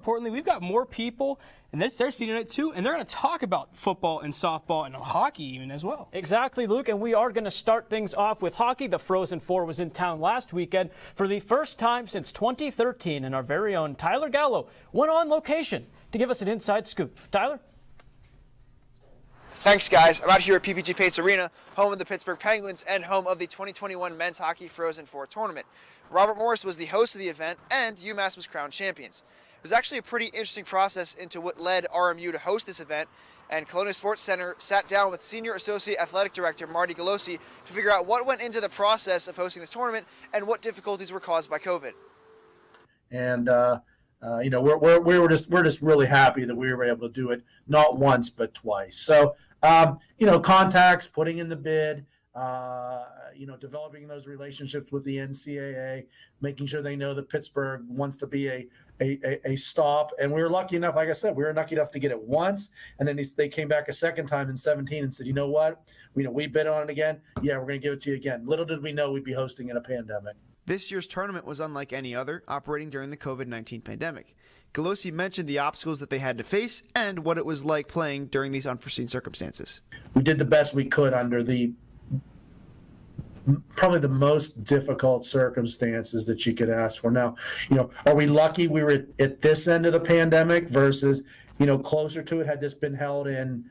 Importantly, we've got more people, and they're seeing it too, and they're going to talk about football and softball and hockey even as well. Exactly, Luke, and we are going to start things off with hockey. The Frozen Four was in town last weekend for the first time since 2013, and our very own Tyler Gallo went on location to give us an inside scoop. Tyler? Thanks, guys. I'm out here at PPG Paints Arena, home of the Pittsburgh Penguins and home of the 2021 Men's Hockey Frozen Four tournament. Robert Morris was the host of the event, and UMass was crowned champions. It was actually a pretty interesting process into what led RMU to host this event, and Colonial Sports Center sat down with Senior Associate Athletic Director Marty Galossi to figure out what went into the process of hosting this tournament and what difficulties were caused by COVID. And we're just really happy that we were able to do it not once but twice. So contacts, putting in the bid, developing those relationships with the NCAA, making sure they know that Pittsburgh wants to be a stop. And we were lucky enough, like I said, we were lucky enough to get it once. And then they came back a second time in 2017 and said, you know what, we bid on it again. Yeah, we're going to give it to you again. Little did we know we'd be hosting in a pandemic. This year's tournament was unlike any other, operating during the COVID-19 pandemic. Galossi mentioned the obstacles that they had to face and what it was like playing during these unforeseen circumstances. We did the best we could under probably the most difficult circumstances that you could ask for. Now, are we lucky we were at this end of the pandemic versus, closer to it? Had this been held in,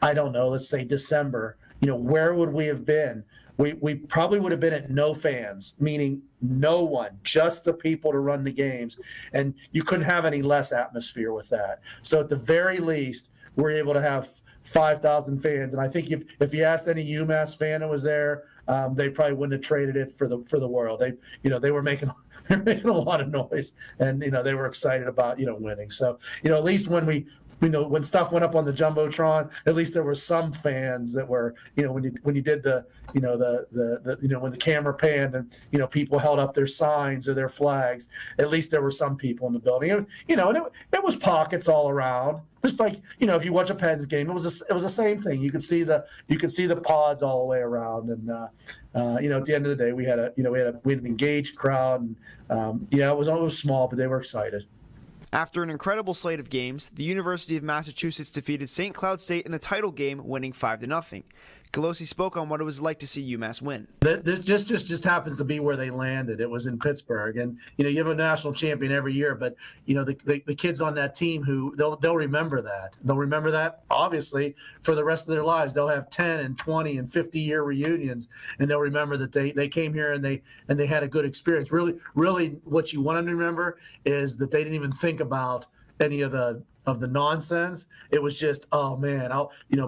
I don't know, let's say December, where would we have been? We probably would have been at no fans, meaning no one, just the people to run the games. And you couldn't have any less atmosphere with that. So at the very least, we're able to have 5,000 fans. And I think if you asked any UMass fan who was there, they probably wouldn't have traded it for the world. They were making a lot of noise, and they were excited about winning. So at least when when stuff went up on the jumbotron, at least there were some fans that were when you did when the camera panned and people held up their signs or their flags, at least there were some people in the building. And it was pockets all around. Just like if you watch a Pens game, it was the same thing. You could see the pods all the way around, and at the end of the day, we had an engaged crowd, and it was small, but they were excited. After an incredible slate of games, the University of Massachusetts defeated St. Cloud State in the title game, winning 5-0. Galossi spoke on what it was like to see UMass win. This just happens to be where they landed. It was in Pittsburgh, and you have a national champion every year, but the kids on that team who they'll remember that. They'll remember that obviously for the rest of their lives. They'll have 10 and 20 and 50-year reunions, and they'll remember that they came here and they had a good experience. Really, what you want them to remember is that they didn't even think about any of the nonsense. It was just, oh man,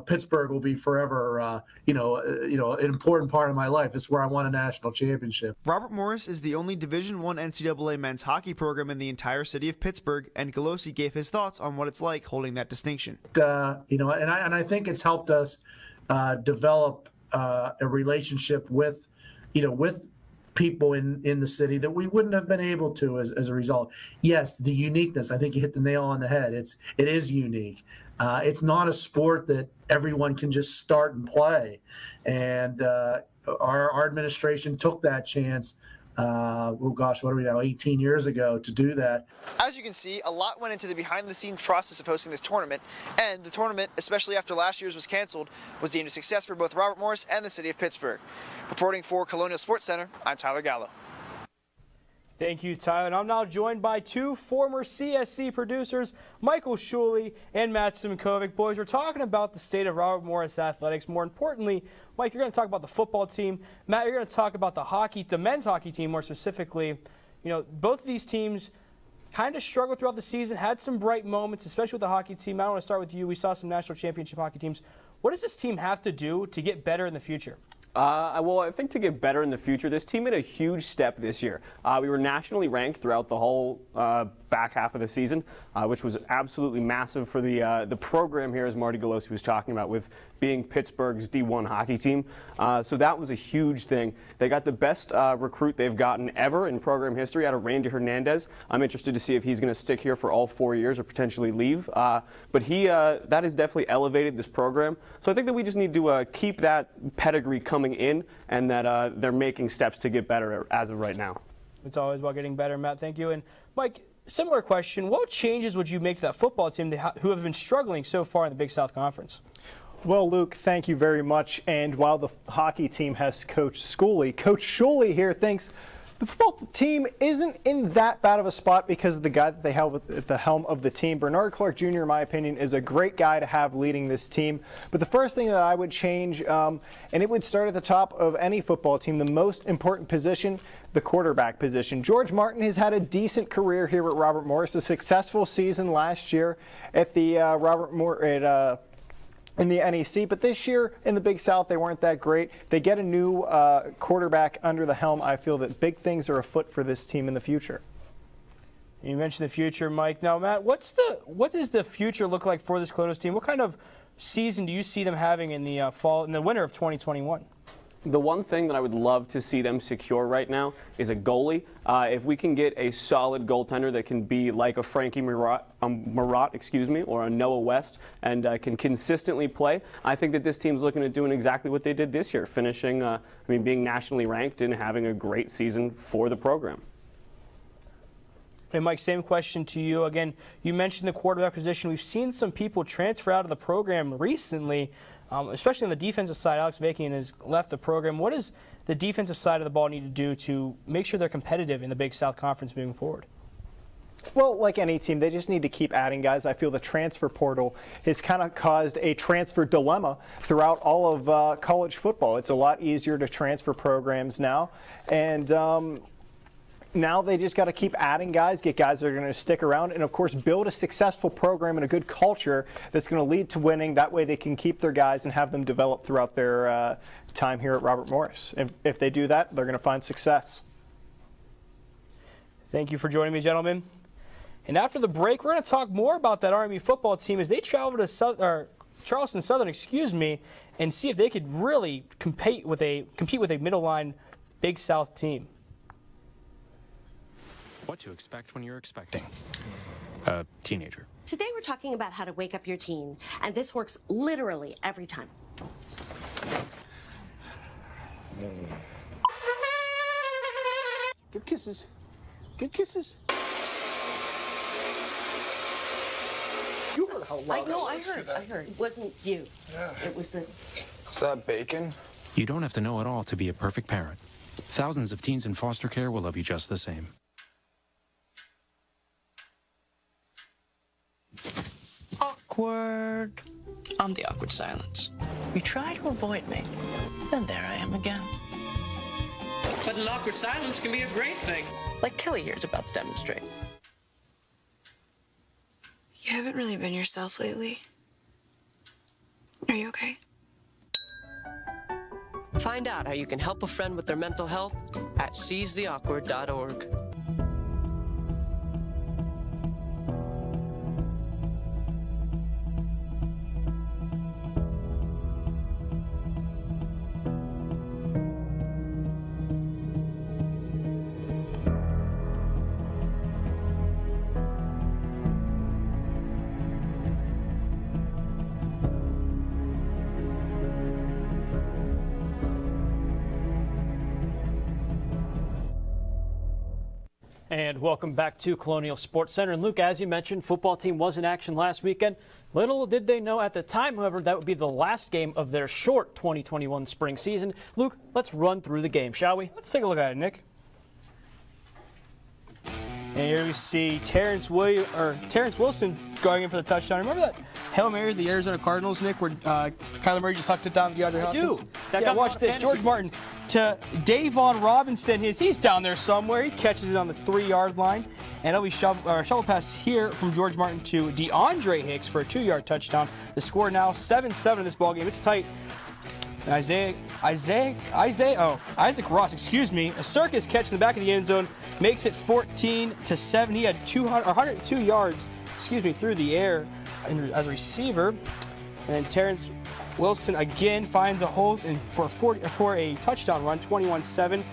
Pittsburgh will be forever, an important part of my life. It's where I won a national championship. Robert Morris is the only Division I NCAA men's hockey program in the entire city of Pittsburgh, and Galossi gave his thoughts on what it's like holding that distinction. And I think it's helped us develop a relationship with people in the city that we wouldn't have been able to as a result. Yes, the uniqueness, I think you hit the nail on the head. It is unique. It's not a sport that everyone can just start and play. And our administration took that chance, what are we now, 18 years ago to do that. As you can see, a lot went into the behind-the-scenes process of hosting this tournament, and the tournament, especially after last year's was canceled, was deemed a success for both Robert Morris and the city of Pittsburgh. Reporting for Colonial Sports Center, I'm Tyler Gallo. Thank you, Tyler. And I'm now joined by two former CSC producers, Michael Shuley and Matt Simkovic. Boys, we're talking about the state of Robert Morris athletics. More importantly, Mike, you're going to talk about the football team. Matt, you're going to talk about the men's hockey team more specifically. Both of these teams kind of struggled throughout the season, had some bright moments, especially with the hockey team. I want to start with you. We saw some national championship hockey teams. What does this team have to do to get better in the future? Well, I think to get better in the future, this team made a huge step this year. We were nationally ranked throughout the whole back half of the season, which was absolutely massive for the program here, as Marty Galossi was talking about, with being Pittsburgh's D1 hockey team. So that was a huge thing. They got the best recruit they've gotten ever in program history out of Randy Hernandez. I'm interested to see if he's going to stick here for all 4 years or potentially leave. But that has definitely elevated this program. So I think that we just need to keep that pedigree coming in, and that they're making steps to get better as of right now. It's always about getting better, Matt. Thank you. And Mike, similar question, what changes would you make to that football team who have been struggling so far in the Big South Conference? Well, Luke, thank you very much. And while the hockey team has Coach Schooley, Coach Schooley here thinks the football team isn't in that bad of a spot because of the guy that they have at the helm of the team. Bernard Clark Jr., in my opinion, is a great guy to have leading this team. But the first thing that I would change, and it would start at the top of any football team, the most important position, the quarterback position. George Martin has had a decent career here at Robert Morris, a successful season last year at the in the NEC, but this year in the Big South, they weren't that great. They get a new quarterback under the helm. I feel that big things are afoot for this team in the future. You mentioned the future, Mike. Now, Matt, what does the future look like for this Colonials team? What kind of season do you see them having in the winter of 2021? The one thing that I would love to see them secure right now is a goalie. If we can get a solid goaltender that can be like a Frankie Marat, or a Noah West, and can consistently play, I think that this team's looking at doing exactly what they did this year, finishing, being nationally ranked and having a great season for the program. And Mike, same question to you. Again, you mentioned the quarterback position. We've seen some people transfer out of the program recently, especially on the defensive side. Alex Vakian has left the program. What does the defensive side of the ball need to do to make sure they're competitive in the Big South Conference moving forward? Well, like any team, they just need to keep adding guys. I feel the transfer portal has kind of caused a transfer dilemma throughout all of college football. It's a lot easier to transfer programs now, and now they just got to keep adding guys, get guys that are going to stick around, and of course build a successful program and a good culture that's going to lead to winning. That way they can keep their guys and have them develop throughout their time here at Robert Morris. If they do that, they're going to find success. Thank you for joining me, gentlemen. And after the break, we're going to talk more about that RMU football team as they travel to Charleston Southern, and see if they could really compete with a middle line Big South team. What to expect when you're expecting a teenager. Today we're talking about how to wake up your teen, and this works literally every time. Good kisses. Good kisses. You heard how loud I heard. It wasn't you. Yeah. It was the... Is that bacon? You don't have to know it all to be a perfect parent. Thousands of teens in foster care will love you just the same. Awkward. I'm the awkward silence. You try to avoid me, then there I am again. But an awkward silence can be a great thing. Like Kelly here is about to demonstrate. You haven't really been yourself lately. Are you okay? Find out how you can help a friend with their mental health at seizetheawkward.org. And welcome back to Colonial Sports Center. And Luke, as you mentioned, football team was in action last weekend. Little did they know at the time, however, that would be the last game of their short 2021 spring season. Luke, let's run through the game, shall we? Let's take a look at it, Nick. And here we see Terrence Wilson going in for the touchdown. Remember that Hail Mary of the Arizona Cardinals, Nick, where Kyler Murray just hucked it down to DeAndre Hopkins? I do. Watch this. George Martin to Davon Robinson. He's down there somewhere. He catches it on the 3-yard line. And it'll be shovel pass here from George Martin to DeAndre Hicks for a 2-yard touchdown. The score now 7-7 in this ballgame. It's tight. Isaac Ross, a circus catch in the back of the end zone, makes it 14-7. He had 102 yards, through the air as a receiver. And then Terrence Wilson again finds a hole for a touchdown run, 21-7.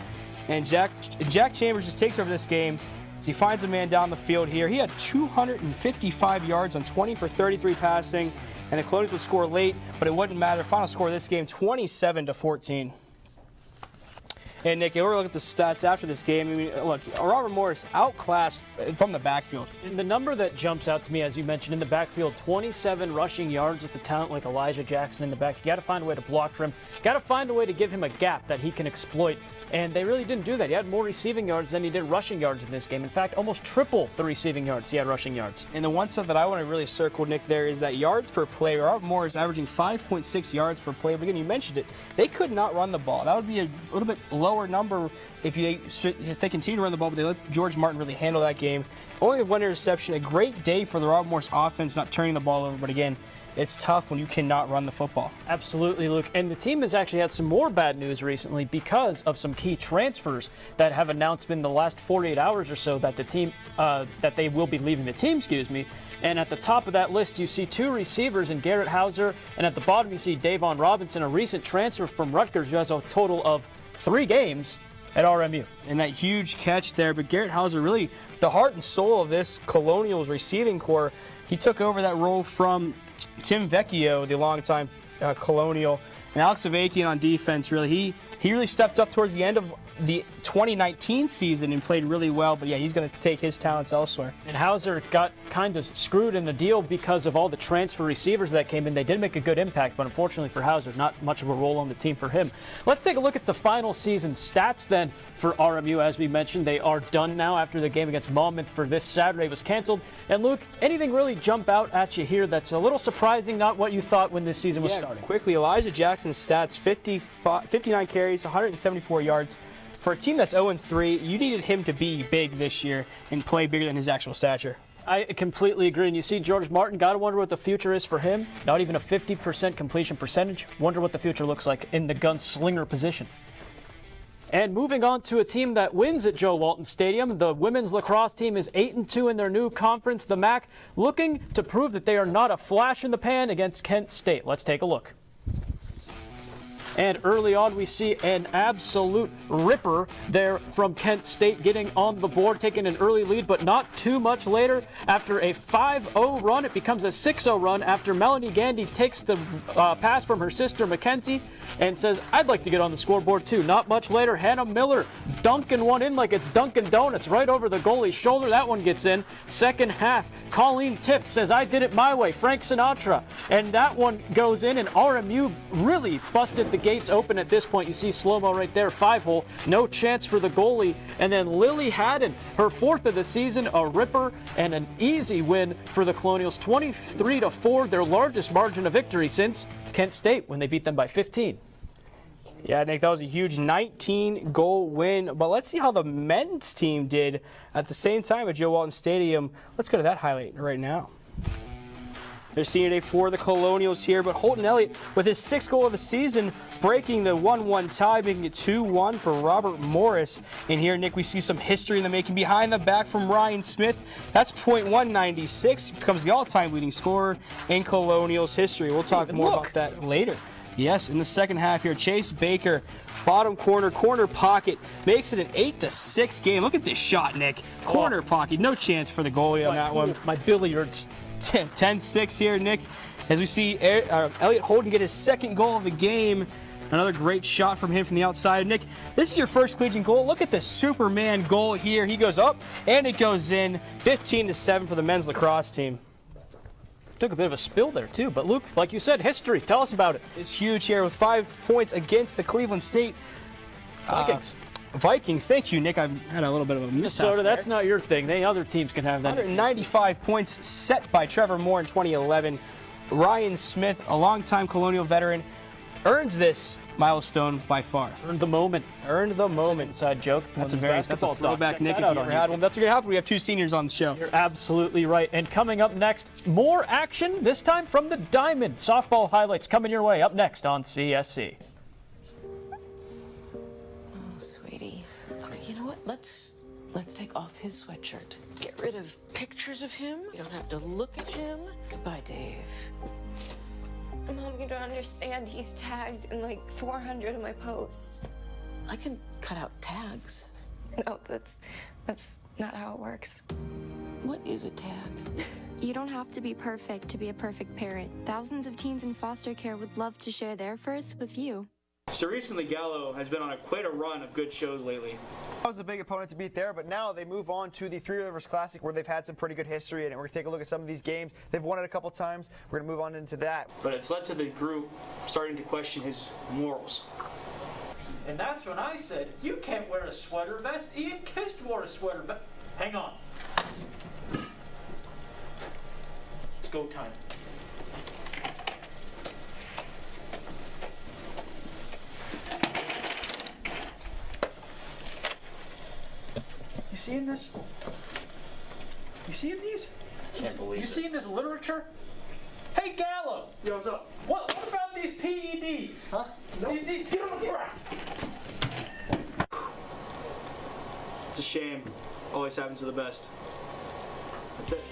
And Jack Chambers just takes over this game as he finds a man down the field here. He had 255 yards on 20 for 33 passing. And the Colonials would score late, but it wouldn't matter. Final score of this game, 27-14. And Nick, we're looking at the stats after this game. I mean, look, Robert Morris outclassed from the backfield. And the number that jumps out to me, as you mentioned, in the backfield, 27 rushing yards with the talent like Elijah Jackson in the back. You got to find a way to block for him. Got to find a way to give him a gap that he can exploit. And they really didn't do that. He had more receiving yards than he did rushing yards in this game. In fact, almost triple the receiving yards he had rushing yards. And the one stuff that I want to really circle, Nick, there is that yards per play. Robert Morris averaging 5.6 yards per play. But again, you mentioned it. They could not run the ball. That would be a little bit lower number if they continue to run the ball, but they let George Martin really handle that game. Only one interception. A great day for the Robert Morris offense, not turning the ball over. But again, it's tough when you cannot run the football. Absolutely, Luke. And the team has actually had some more bad news recently because of some key transfers that have announced in the last 48 hours or so that the team, that they will be leaving the team, And at the top of that list, you see 2 receivers in Garrett Hauser, and at the bottom you see Davon Robinson, a recent transfer from Rutgers who has a total of 3 games at RMU. And that huge catch there, but Garrett Hauser really the heart and soul of this Colonials receiving core. He took over that role from Tim Vecchio, the longtime Colonial, and Alex Avakian on defense. Really, he really stepped up towards the end of the 2019 season and played really well. But yeah, he's going to take his talents elsewhere. And Hauser got kind of screwed in the deal because of all the transfer receivers that came in. They did make a good impact, but unfortunately for Hauser, not much of a role on the team for him. Let's take a look at the final season stats then for RMU. As we mentioned, they are done now after the game against Monmouth for this Saturday was canceled. And Luke, anything really jump out at you here that's a little surprising, not what you thought when this season was starting? Quickly, Elijah Jackson's stats, 59 carries, 174 yards. For a team that's 0-3, you needed him to be big this year and play bigger than his actual stature. I completely agree. And you see George Martin, got to wonder what the future is for him. Not even a 50% completion percentage. Wonder what the future looks like in the gunslinger position. And moving on to a team that wins at Joe Walton Stadium, the women's lacrosse team is 8-2 in their new conference, the MAC, looking to prove that they are not a flash in the pan against Kent State. Let's take a look. And early on, we see an absolute ripper there from Kent State getting on the board, taking an early lead, but not too much later. After a 5-0 run, it becomes a 6-0 run after Melanie Gandy takes the pass from her sister Mackenzie and says, I'd like to get on the scoreboard too. Not much later, Hannah Miller dunking one in like it's Dunkin' Donuts right over the goalie's shoulder. That one gets in. Second half, Colleen Tift says, I did it my way, Frank Sinatra. And that one goes in, and RMU really busted the gates open at this point. You see slow-mo right there, 5-hole, no chance for the goalie. And then Lily Haddon, her 4th of the season, a ripper and an easy win for the Colonials, 23-4, their largest margin of victory since Kent State when they beat them by 15. Yeah, Nick, that was a huge 19-goal win. But let's see how the men's team did at the same time at Joe Walton Stadium. Let's go to that highlight right now. Their senior day for the Colonials here, but Holton Elliott with his 6th goal of the season, breaking the 1-1 tie, making it 2-1 for Robert Morris. And here, Nick, we see some history in the making. Behind the back from Ryan Smith, that's .196. He becomes the all-time leading scorer in Colonials history. We'll talk more about that later. Yes, in the second half here, Chase Baker, bottom corner pocket, makes it an 8-6 game. Look at this shot, Nick. Corner pocket, no chance for the goalie on that one. My billiards. 10-6 here, Nick, as we see Elliott Holden get his 2nd goal of the game. Another great shot from him from the outside. Nick, this is your first collegiate goal. Look at the Superman goal here. He goes up, and it goes in. 15-7 for the men's lacrosse team. Took a bit of a spill there, too. But, Luke, like you said, history. Tell us about it. It's huge here with 5 points against the Cleveland State Vikings. Thank you, Nick. I had a little bit of a mishap Minnesota, that's not your thing. Other teams can have that. 195 points set by Trevor Moore in 2011. Ryan Smith, a longtime Colonial veteran, earns this milestone by far. Earned the moment. Earned the moment. An inside joke. That's a throwback, Nick. If you ever had one, that's going to happen. We have 2 seniors on the show. You're absolutely right. And coming up next, more action, this time from the Diamond. Softball highlights coming your way up next on CSC. Sweetie. Okay, you know what? Let's take off his sweatshirt. Get rid of pictures of him. You don't have to look at him. Goodbye, Dave. Mom, you don't understand. He's tagged in like 400 of my posts. I can cut out tags. No, that's not how it works. What is a tag? You don't have to be perfect to be a perfect parent. Thousands of teens in foster care would love to share their first with you. So recently, Gallo has been on quite a run of good shows lately. That was a big opponent to beat there, but now they move on to the Three Rivers Classic, where they've had some pretty good history in it. We're going to take a look at some of these games. They've won it a couple times. We're going to move on into that. But it's led to the group starting to question his morals. And that's when I said, you can't wear a sweater vest. Ian Kist wore a sweater vest. Hang on. It's go time. You seeing this? You seeing these? Can't believe You seeing this literature? Hey, Gallo! Yo, what's up? What about these PEDs? Huh? No. Get on the ground! It's a shame. Always happens to the best. That's it.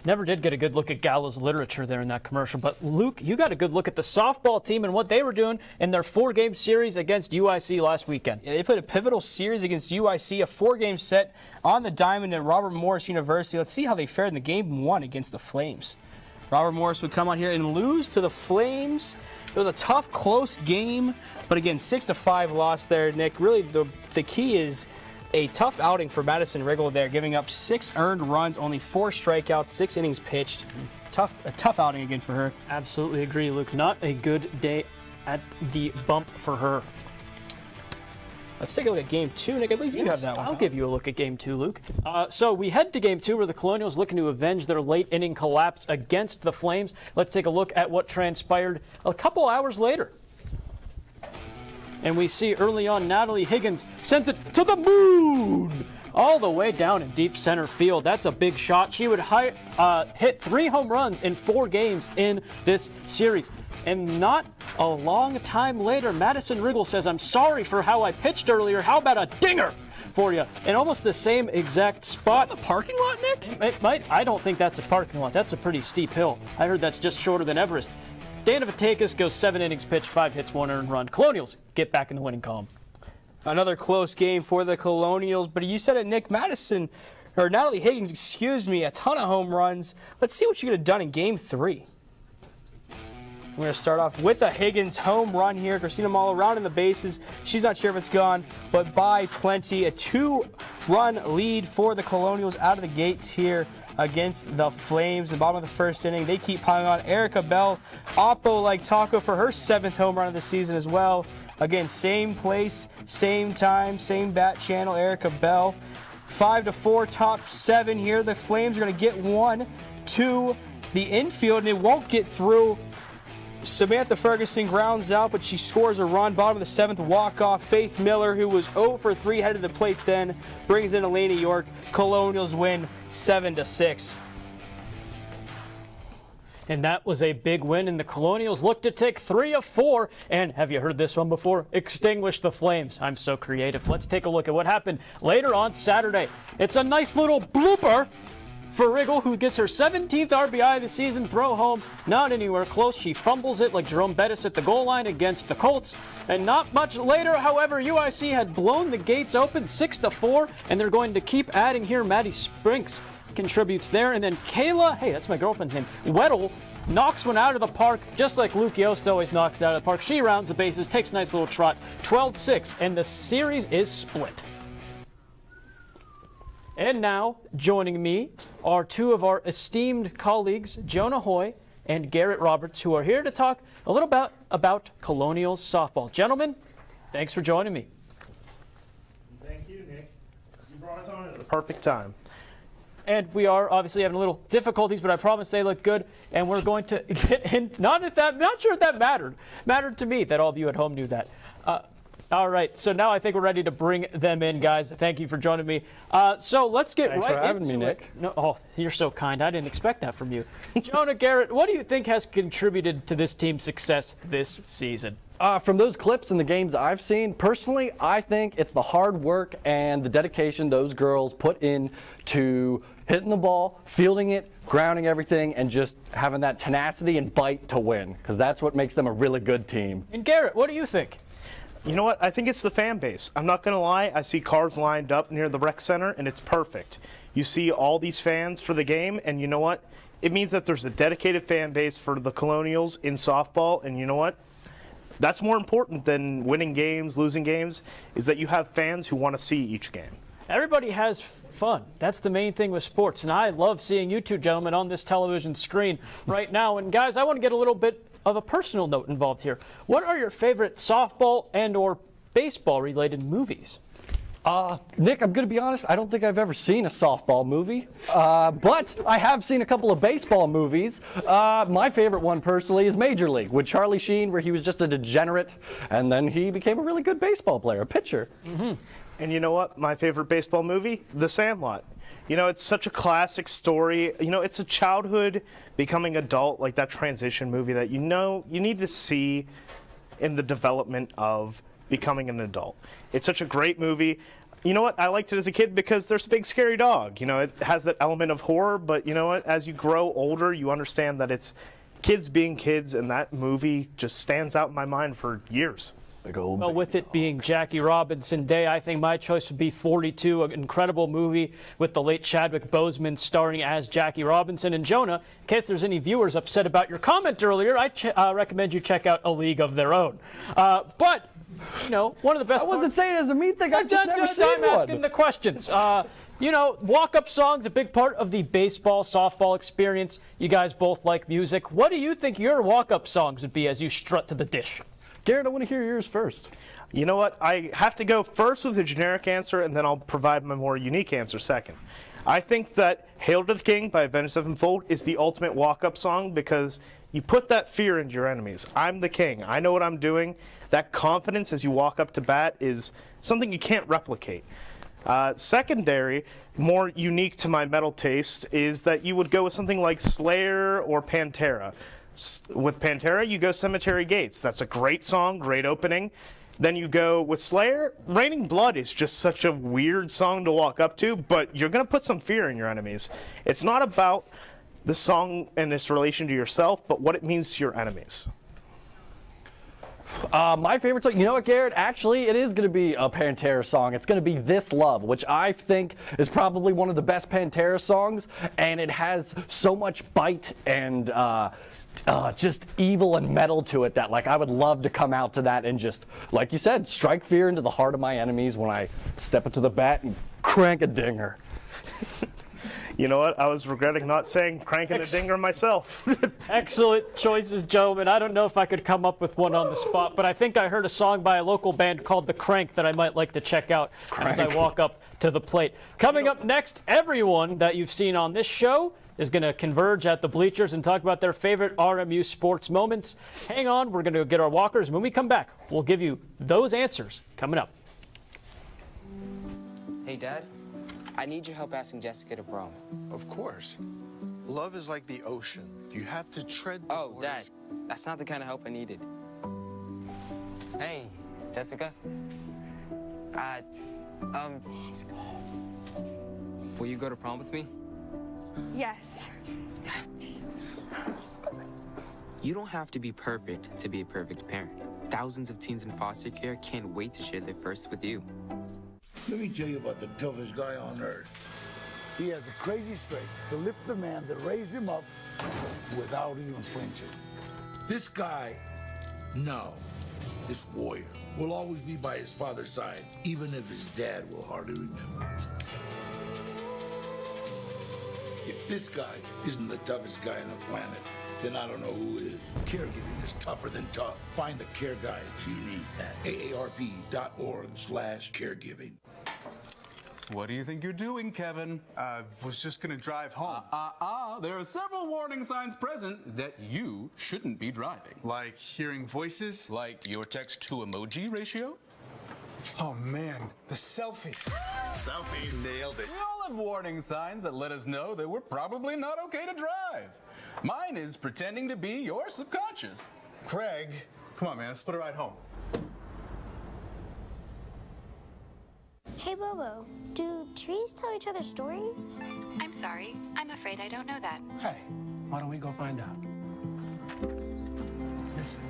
Never did get a good look at Gallo's literature there in that commercial, but Luke, you got a good look at the softball team and what they were doing in their 4-game series against UIC last weekend. Yeah, they played a pivotal series against UIC, a 4-game set on the diamond at Robert Morris University. Let's see how they fared in the game 1 against the Flames. Robert Morris would come out here and lose to the Flames. It was a tough, close game, but again, 6-5 loss there, Nick. Really, the key is a tough outing for Madison Riggle there, giving up 6 earned runs, only 4 strikeouts, 6 innings pitched. A tough outing again for her. Absolutely agree, Luke. Not a good day at the bump for her. Let's take a look at game 2. Nick, I believe you have that one. I'll give you a look at game 2, Luke. So we head to game 2 where the Colonials looking to avenge their late inning collapse against the Flames. Let's take a look at what transpired a couple hours later. And we see early on Natalie Higgins sends it to the moon, all the way down in deep center field. That's a big shot. She would hit 3 home runs in 4 games in this series. And not a long time later, Madison Riggle says, "I'm sorry for how I pitched earlier. How about a dinger for you?" In almost the same exact spot. A parking lot, Nick? It might. I don't think that's a parking lot. That's a pretty steep hill. I heard that's just shorter than Everest. Dana Vatakis goes 7 innings pitched, 5 hits, 1 earned run. Colonials get back in the winning column. Another close game for the Colonials, but you said it, Nick. Natalie Higgins, a ton of home runs. Let's see what she could have done in game 3. We're going to start off with a Higgins home run here. Christina Mall around in the bases. She's not sure if it's gone, but by plenty. A 2-run lead for the Colonials out of the gates here against the Flames. The bottom of the first inning, they keep piling on. Erica Bell, Oppo like Taco for her 7th home run of the season as well. Again, same place, same time, same bat channel, Erica Bell. 5-4, top 7 here. The Flames are going to get one to the infield, and it won't get through. Samantha Ferguson grounds out, but she scores a run. Bottom of the 7th, walk-off. Faith Miller, who was 0 for 3, headed to the plate then, brings in Elena York. Colonials win 7-6. And that was a big win, and the Colonials look to take 3 of 4. And have you heard this one before? Extinguish the Flames. I'm so creative. Let's take a look at what happened later on Saturday. It's a nice little blooper for Riggle, who gets her 17th RBI of the season, throw home, not anywhere close. She fumbles it like Jerome Bettis at the goal line against the Colts. And not much later, however, UIC had blown the gates open 6-4, and they're going to keep adding here. Maddie Sprinks contributes there, and then Kayla, hey, that's my girlfriend's name, Weddle, knocks one out of the park, just like Luke Yost always knocks it out of the park. She rounds the bases, takes a nice little trot, 12-6, and the series is split. And now, joining me are 2 of our esteemed colleagues, Jonah Hoy and Garrett Roberts, who are here to talk a little about Colonials softball. Gentlemen, thanks for joining me. Thank you, Nick. You brought us on at the perfect time. And we are obviously having a little difficulties, but I promise they look good. And we're going to get in. Not sure if that mattered to me that all of you at home knew that. All right, so now I think we're ready to bring them in, guys. Thank you for joining me. So let's get Thanks right for having into me, it. Nick. No, oh, you're so kind. I didn't expect that from you. Jonah, Garrett, what do you think has contributed to this team's success this season? From those clips and the games I've seen, personally, I think it's the hard work and the dedication those girls put in to hitting the ball, fielding it, grounding everything, and just having that tenacity and bite to win, because that's what makes them a really good team. And Garrett, what do you think? You know what? I think it's the fan base. I'm not going to lie. I see cars lined up near the rec center, and it's perfect. you see all these fans for the game, and you know what? It means that there's a dedicated fan base for the Colonials in softball, and you know what? That's more important than winning games, losing games, is that you have fans who want to see each game. Everybody has fun. That's the main thing with sports, and I love seeing you two gentlemen on this television screen right now. And guys, I want to get a little bit of a personal note involved here. What are your favorite softball and or baseball related movies? Nick, I'm going to be honest, I don't think I've ever seen a softball movie, but I have seen a couple of baseball movies. My favorite one personally is Major League with Charlie Sheen, where he was just a degenerate and then he became a really good baseball player, a pitcher. Mm-hmm. And you know what? My favorite baseball movie? The Sandlot. You know, it's such a classic story. You know, it's a childhood becoming adult, like that transition movie that you need to see in the development of becoming an adult. It's such a great movie. You know what? I liked it as a kid because there's a big scary dog. You know, it has that element of horror, but you know what? As you grow older, you understand that it's kids being kids, and that movie just stands out in my mind for years. Well, with it being Jackie Robinson Day, I think my choice would be 42, an incredible movie with the late Chadwick Boseman starring as Jackie Robinson. And Jonah, in case there's any viewers upset about your comment earlier, I recommend you check out A League of Their Own. But, you know, one of the best... I wasn't saying it as a mean thing, I've just never seen one. I'm asking the questions. You know, walk-up songs, a big part of the baseball, softball experience. You guys both like music. What do you think your walk-up songs would be as you strut to the dish? Garrett, I want to hear yours first. You know what? I have to go first with a generic answer, and then I'll provide my more unique answer second. I think that Hail to the King by Avenged Sevenfold is the ultimate walk-up song because you put that fear into your enemies. I'm the king. I know what I'm doing. That confidence as you walk up to bat is something you can't replicate. Secondary, more unique to my metal taste, is that you would go with something like Slayer or Pantera. With Pantera, you go Cemetery Gates. That's a great song, great opening. Then you go with Slayer. Raining Blood is just such a weird song to walk up to, but you're going to put some fear in your enemies. It's not about the song and its relation to yourself, but what it means to your enemies. My favorite song, you know what, Garrett? Actually, it is going to be a Pantera song. It's going to be This Love, which I think is probably one of the best Pantera songs, and it has so much bite and just evil and metal to it that, like, I would love to come out to that and just, like you said, strike fear into the heart of my enemies when I step into the bat and crank a dinger. You know what? I was regretting not saying cranking a dinger myself. Excellent choices, gentlemen. I don't know if I could come up with one on the spot, but I think I heard a song by a local band called The Crank that I might like to check out as I walk up to the plate. Coming up next, everyone that you've seen on this show is going to converge at the bleachers and talk about their favorite RMU sports moments. Hang on, we're going to get our walkers. When we come back, we'll give you those answers coming up. Hey, Dad. I need your help asking Jessica to prom. Of course. Love is like the ocean. You have to tread the waters. Dad, that's not the kind of help I needed. Hey, Jessica. Will you go to prom with me? Yes. You don't have to be perfect to be a perfect parent. Thousands of teens in foster care can't wait to share their first with you. Let me tell you about the toughest guy on earth. He has the crazy strength to lift the man that raised him up without even flinching. This guy, this warrior, will always be by his father's side, even if his dad will hardly remember. If this guy isn't the toughest guy on the planet, then I don't know who is. Caregiving is tougher than tough. Find the care guides you need at aarp.org/caregiving. What do you think you're doing, Kevin? Was just gonna drive home. There are several warning signs present that you shouldn't be driving. Like hearing voices? Like your text-to-emoji ratio? Oh man, the selfies. Selfie, nailed it. We all have warning signs that let us know that we're probably not okay to drive. Mine is pretending to be your subconscious. Craig, come on man, let's split a ride home. Hey, Bobo, do trees tell each other stories? I'm sorry. I'm afraid I don't know that. Hey, why don't we go find out? Listen.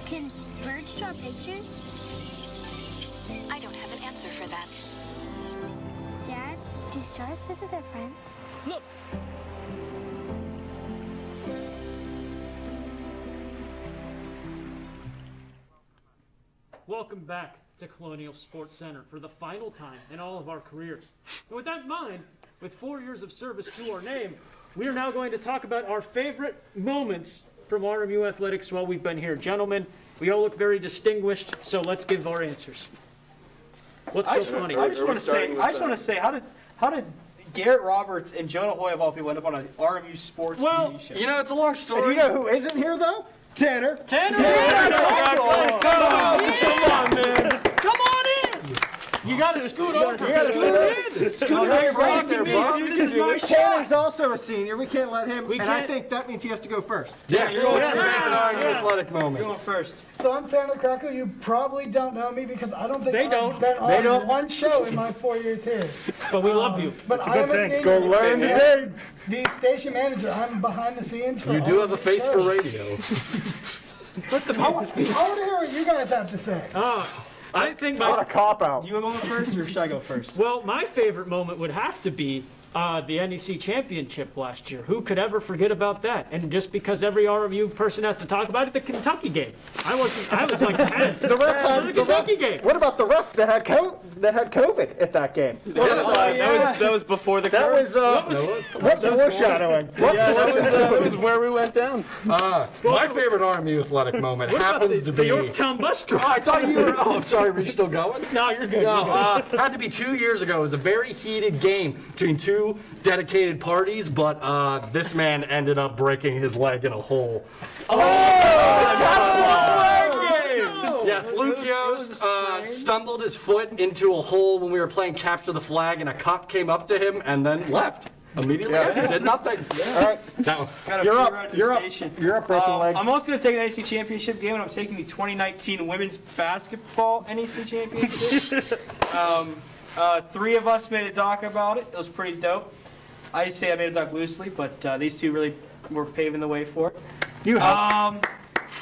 Can birds draw pictures? I don't have an answer for that. Dad, do stars visit their friends? Look! Welcome back to Colonial Sports Center for the final time in all of our careers. And with that in mind, with 4 years of service to our name, we are now going to talk about our favorite moments from RMU athletics while we've been here. Gentlemen, we all look very distinguished, so let's give our answers. What's so funny? I just want to say, how did Garrett Roberts and Jonah Hoy of all people end up on an RMU Sports TV show? You know, it's a long story. And you know who isn't here though? Tanner. Tanner! Come on, man. Come on in! You gotta scoot over. Tanner's also a senior. We can't let him. We and I can't- think that means he has to go first. Yeah, you're going athletic moment. You're going first. So I'm Tanner Krakow. You probably don't know me because I don't think They I've don't. been on They don't. one show in my 4 years here. But we love you. But I am a senior. Go learn today. The station manager. I'm behind the scenes for You do all have a the face for shows. radio. I want to hear what you guys have to say. I think What a cop out. You want to go first, or should I go first? Well, my favorite moment would have to be the NEC championship last year. Who could ever forget about that? And just because every RMU person has to talk about it, the Kentucky game. I was like 10. The ref had the Kentucky game. What about the ref that had COVID at that game? That was before the That was what foreshadowing. that was where we went down. My favorite RMU athletic moment happens to The be. Yorktown bus drive. I thought you were. Oh, I'm sorry. Were you still going? No, you're good. No, had to be 2 years ago. It was a very heated game between two dedicated parties, but this man ended up breaking his leg in a hole. Yes, Luke Yost stumbled his foot into a hole when we were playing Capture the Flag, and a cop came up to him and then left. Immediately after, did nothing. All right, you're up. You're up. Breaking leg. I'm also going to take an NEC championship game, and I'm taking the 2019 women's basketball NEC championship. 3 of us made a doc about it. It was pretty dope. I say I made a doc loosely, but these two really were paving the way for it. You have.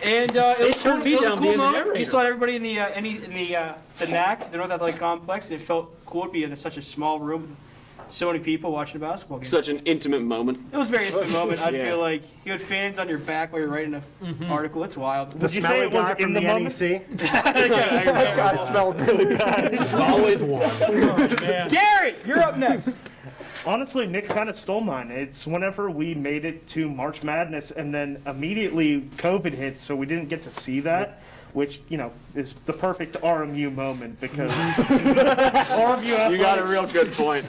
And it was turned me down being the moment. narrator. We saw everybody in the NAC, the North Athletic Complex, and it felt cool to be in such a small room with so many people watching a basketball game. Such an intimate moment. It was a very intimate moment. I Yeah. feel like you had fans on your back while you're writing an article. It's wild. The you say smelly it was guy from in the the moment? NEC. That guy smelled really bad. There's always one. Gary, you're up next. Honestly, Nick kind of stole mine. It's whenever we made it to March Madness, and then immediately COVID hit, so we didn't get to see that, which, you know, is the perfect RMU moment because RMU athletics, You got a real good point.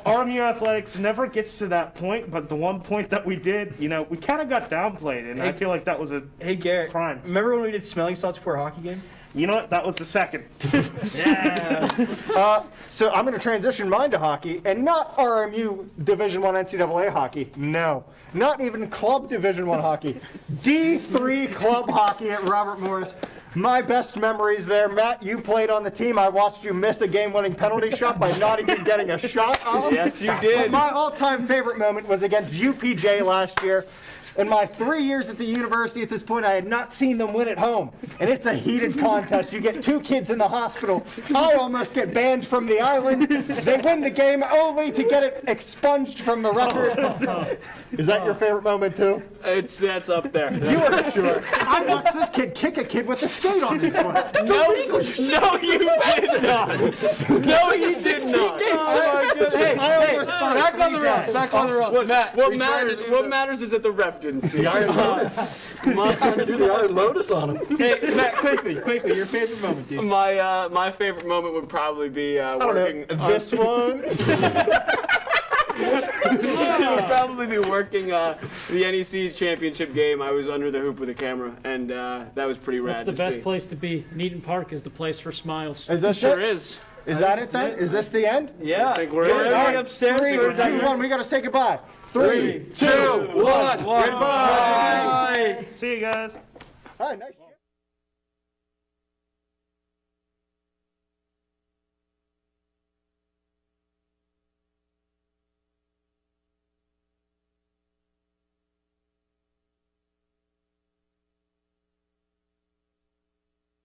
RMU athletics never gets to that point, but the one point that we did, you know, we kind of got downplayed, and I feel like that was a Hey, Garrett. crime. Remember when we did smelling salts before a hockey game? You know what? That was the second. So I'm going to transition mine to hockey, and not RMU Division I NCAA hockey. No, not even club Division I hockey. D3 club hockey at Robert Morris. My best memories there. Matt, you played on the team. I watched you miss a game-winning penalty shot by not even getting a shot off. Yes, you did. But my all-time favorite moment was against UPJ last year. In my 3 years at the university at this point, I had not seen them win at home. And it's a heated contest. You get 2 kids in the hospital. I almost get banned from the island. They win the game only to get it expunged from the record. Is that your favorite moment too? That's up there. You are sure. I watched this kid kick a kid with a skate on his foot. No, you did not. No, you did not. Oh my goodness. Hey, back on the refs. Back on the refs. What matters is that the ref didn't see. The Iron Lotus. Come on, trying to do the Iron Lotus on him. Hey, Matt, quickly, your favorite moment, dude. My favorite moment would probably be working. This one. I would probably be working the NEC championship game. I was under the hoop with a camera, and that was pretty rad. That's the to best see. place to be. Neaton Park is the place for smiles. Is this Sure it? is. Is that it then? Is this the end? Yeah. I think we're Get in. everybody upstairs. 3, 2, 1. We got to say goodbye. 3, 2, 1. Goodbye. Goodbye. See you guys. Hi, nice.